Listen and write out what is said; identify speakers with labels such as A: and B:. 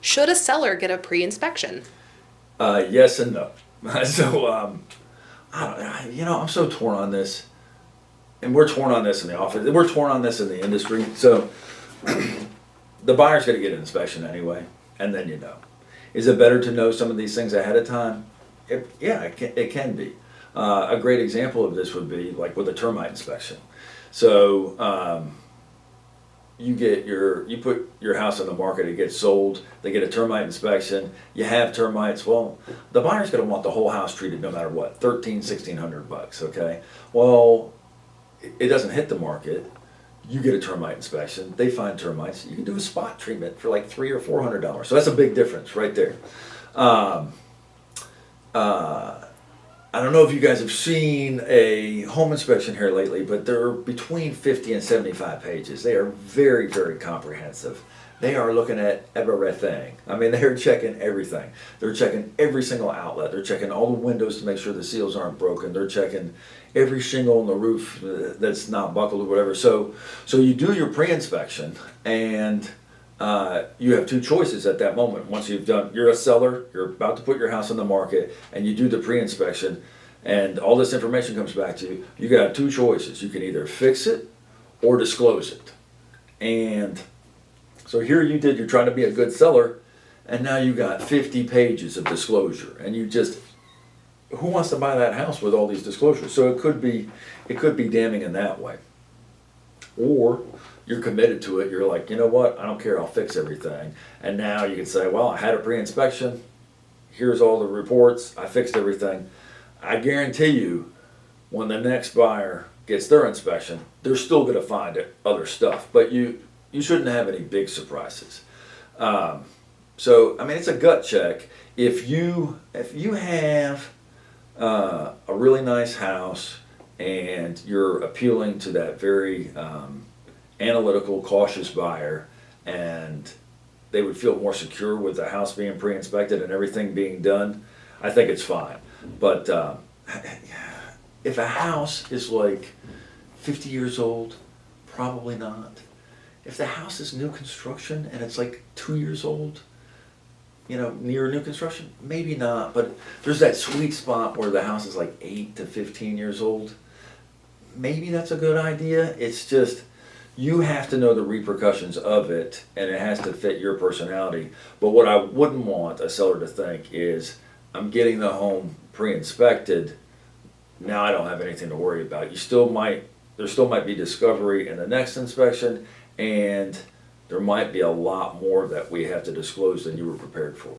A: Should a seller get a pre-inspection?
B: Yes and no. So, I'm so torn on this, and we're torn on this in the office. We're torn on this in the industry. So, the buyer's going to get an inspection anyway, and then you know. Is it better to know some of these things ahead of time? It can be. A great example of this would be like with a termite inspection. So, you put your house on the market, it gets sold, they get a termite inspection, you have termites. Well, the buyer's going to want the whole house treated no matter what, $1,600, okay? Well, it doesn't hit the market. You get a termite inspection, they find termites, you can do a spot treatment for like $300 or $400. So that's a big difference right there. I don't know if you guys have seen a home inspection here lately, but they're between 50 and 75 pages. They are very, very comprehensive. They are looking at everything. I mean, they're checking everything. They're checking every single outlet. They're checking all the windows to make sure the seals aren't broken. They're checking every shingle on the roof that's not buckled or whatever. So you do your pre-inspection, and you have two choices at that moment. Once you're a seller, you're about to put your house on the market, and you do the pre-inspection, and all this information comes back to you. You got two choices. You can either fix it or disclose it. And so here you're trying to be a good seller, and now you got 50 pages of disclosure, and who wants to buy that house with all these disclosures? So it could be damning in that way. Or you're committed to it. You're like, you know what? I don't care. I'll fix everything. And now you can say, well, I had a pre-inspection. Here's all the reports. I fixed everything. I guarantee you, when the next buyer gets their inspection, they're still going to find other stuff. But you shouldn't have any big surprises. So, I mean, it's a gut check. If you have a really nice house and you're appealing to that very analytical, cautious buyer, and they would feel more secure with the house being pre-inspected and everything being done, I think it's fine. But if a house is like 50 years old, probably not. If the house is new construction and it's like 2 years old, near new construction, maybe not. But there's that sweet spot where the house is like 8 to 15 years old. Maybe that's a good idea. It's just, you have to know the repercussions of it, and it has to fit your personality. But what I wouldn't want a seller to think is, I'm getting the home pre-inspected, now I don't have anything to worry about. There still might be discovery in the next inspection, and there might be a lot more that we have to disclose than you were prepared for.